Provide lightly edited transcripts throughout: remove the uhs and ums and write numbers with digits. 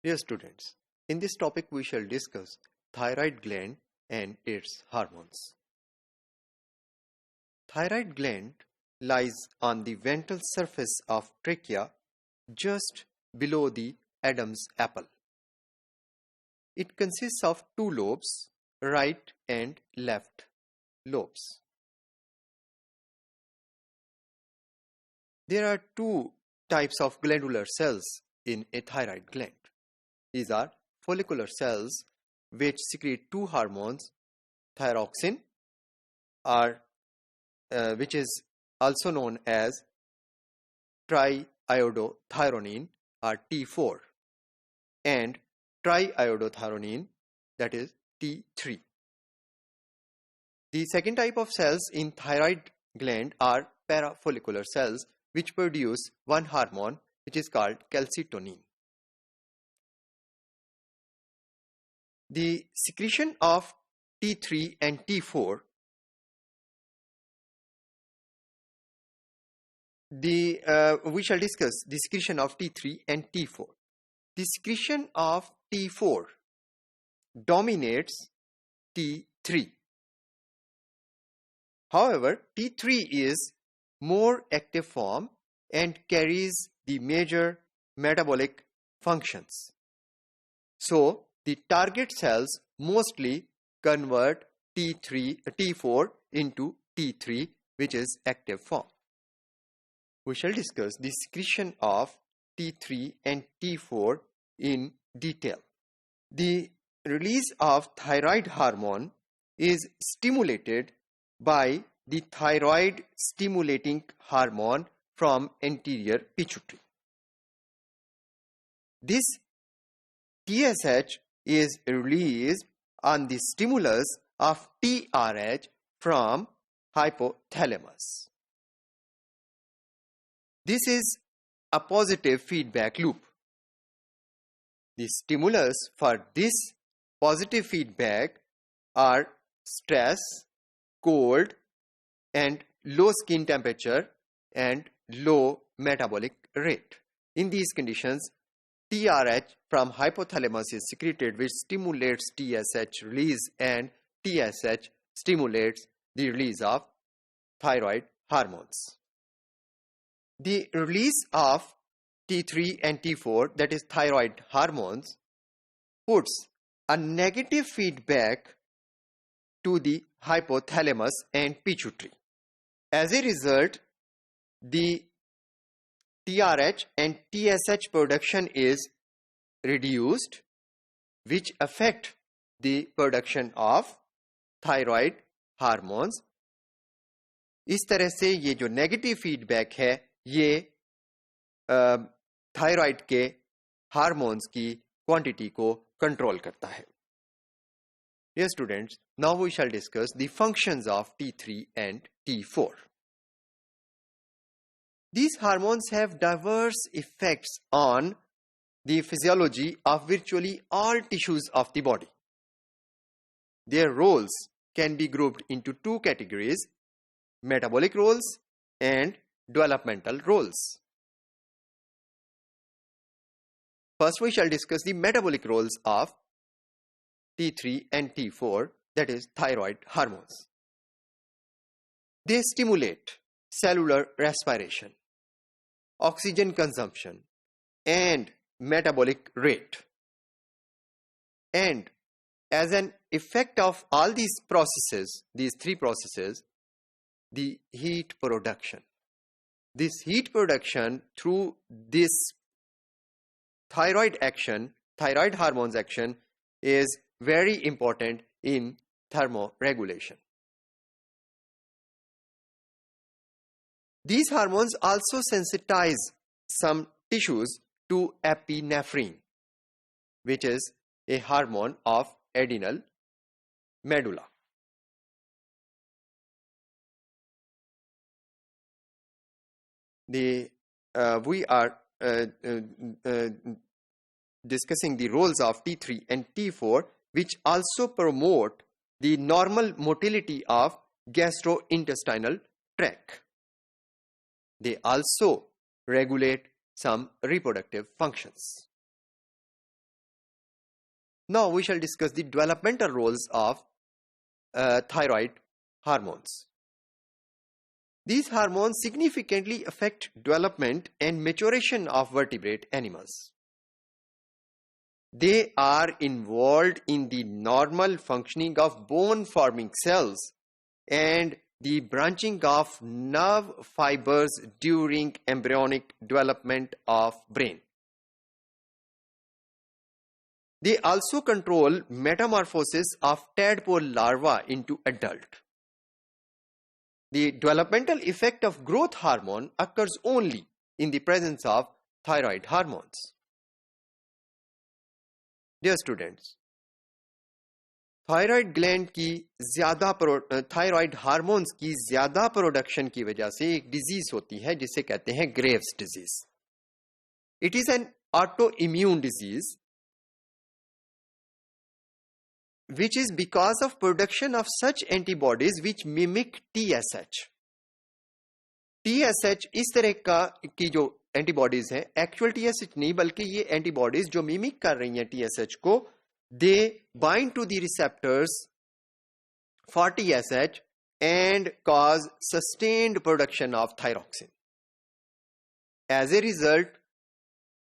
Dear students, in this topic we shall discuss thyroid gland and its hormones. Thyroid gland lies on the ventral surface of trachea just below the Adam's apple. It consists of two lobes, right and left lobes. There are two types of glandular cells in a thyroid gland. These are follicular cells which secrete two hormones, thyroxine, which is also known as triiodothyronine or T4, and triiodothyronine, that is T3. The second type of cells in thyroid gland are parafollicular cells which produce one hormone which is called calcitonin. The secretion of T3 and T4, we shall discuss the secretion of T3 and T4. The secretion of T4 dominates T3. However, T3 is more active form and carries the major metabolic functions. So, the target cells mostly convert T4 into T3, which is active form. We shall discuss the secretion of T3 and T4 in detail. The release of thyroid hormone is stimulated by the thyroid stimulating hormone from anterior pituitary. This TSH is released on the stimulus of TRH from hypothalamus. This is a positive feedback loop. The stimulus for this positive feedback are stress, cold, and low skin temperature and low metabolic rate. In these conditions, TRH from hypothalamus is secreted, which stimulates TSH release, and TSH stimulates the release of thyroid hormones. The release of T3 and T4, that is thyroid hormones, puts a negative feedback to the hypothalamus and pituitary. As a result, the TRH and TSH production is reduced, which affect the production of thyroid hormones. इस तरह से ये जो negative feedback है ये thyroid के hormones की quantity को कंट्रोल करता है. Dear students, now we shall discuss the functions of T3 and T4. These hormones have diverse effects on the physiology of virtually all tissues of the body. Their roles can be grouped into two categories: metabolic roles and developmental roles. First, we shall discuss the metabolic roles of T3 and T4, that is thyroid hormones. They stimulate cellular respiration, oxygen consumption, and metabolic rate. And as an effect of all these processes, these three processes, the heat production. This heat production through this thyroid hormones action, is very important in thermoregulation. These hormones also sensitize some tissues to epinephrine, which is a hormone of adrenal medulla. We are discussing the roles of T3 and T4, which also promote the normal motility of gastrointestinal tract. They also regulate some reproductive functions. Now we shall discuss the developmental roles of thyroid hormones. These hormones significantly affect development and maturation of vertebrate animals. They are involved in the normal functioning of bone-forming cells and the branching of nerve fibers during embryonic development of brain. They also control metamorphosis of tadpole larvae into adult. The developmental effect of growth hormone occurs only in the presence of thyroid hormones. Dear students, thyroid gland की ज्यादा thyroid hormones की ज्यादा production की वजह से एक disease होती है जिसे कहते हैं Graves disease. It is an auto immune disease which is because of production of such antibodies which mimic TSH. TSH इस तरह की जो एंटीबॉडीज हैं, एक्चुअल TSH नहीं बल्कि ये एंटीबॉडीज जो मिमिक कर रही हैं TSH को, they bind to the receptors for TSH and cause sustained production of thyroxine. As a result,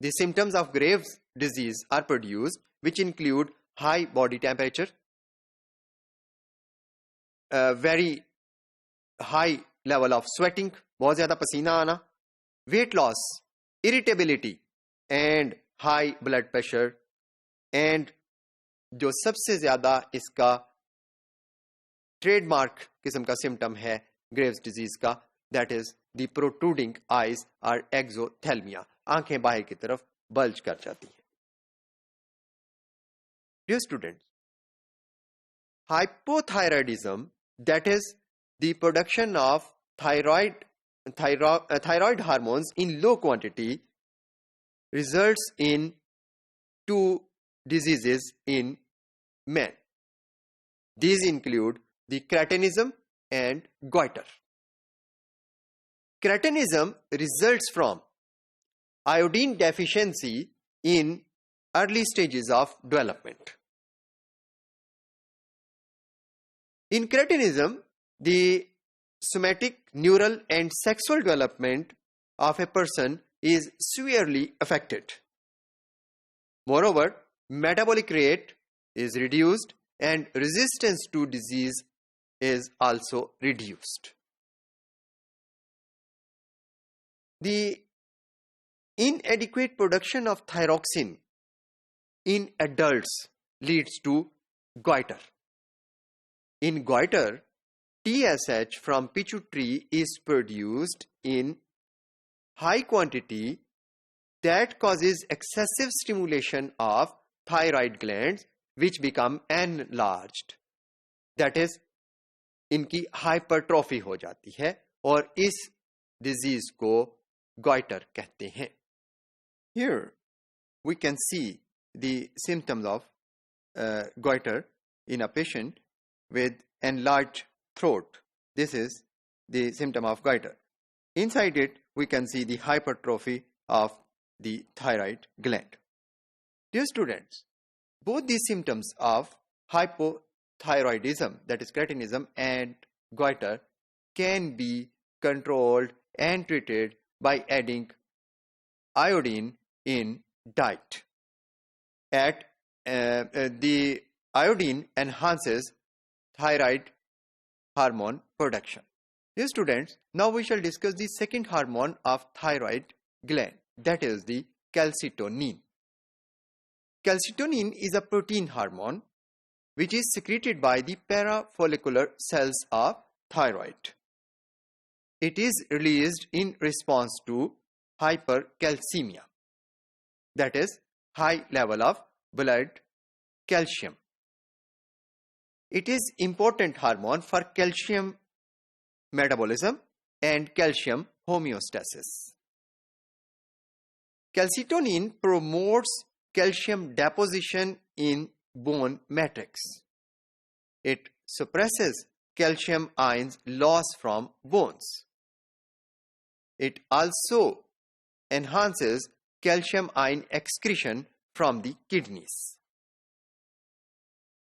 the symptoms of Graves' disease are produced, which include high body temperature, very high level of sweating, बहुत ज़्यादा पसीना आना, weight loss, irritability and high blood pressure, and जो सबसे ज़्यादा इसका trademark किस्म का सिम्टम है ग्रेव्स डिजीज का, that is the protruding eyes और एक्सोथेल्मिया, आंखें बाहर की तरफ बल्ज कर जाती हैं. Dear students, hypothyroidism, that is the production of thyroid hormones in low quantity, results in two diseases in men. These include the cretinism and goiter. Cretinism results from iodine deficiency in early stages of development. In cretinism, the somatic, neural and sexual development of a person is severely affected. Moreover, metabolic rate is reduced and resistance to disease is also reduced. The inadequate production of thyroxine in adults leads to goiter. In goiter, TSH from pituitary is produced in high quantity that causes excessive stimulation of thyroid glands which become enlarged. That is, इनकी hypertrophy हो जाती है और इस disease को goiter कहते हैं. Here we can see the symptoms of goiter in a patient with enlarged throat. This is the symptom of goiter. Inside it, we can see the hypertrophy of the thyroid gland. Dear students, both these symptoms of hypothyroidism, that is cretinism, and goiter can be controlled and treated by adding iodine in diet. The iodine enhances thyroid hormone production. Dear students, now we shall discuss the second hormone of thyroid gland, that is the calcitonin. Calcitonin is a protein hormone which is secreted by the parafollicular cells of thyroid. It is released in response to hypercalcemia, that is high level of blood calcium. It is important hormone for calcium metabolism and calcium homeostasis. Calcitonin promotes calcium deposition in bone matrix. It suppresses calcium ions loss from bones. It also enhances calcium ion excretion from the kidneys.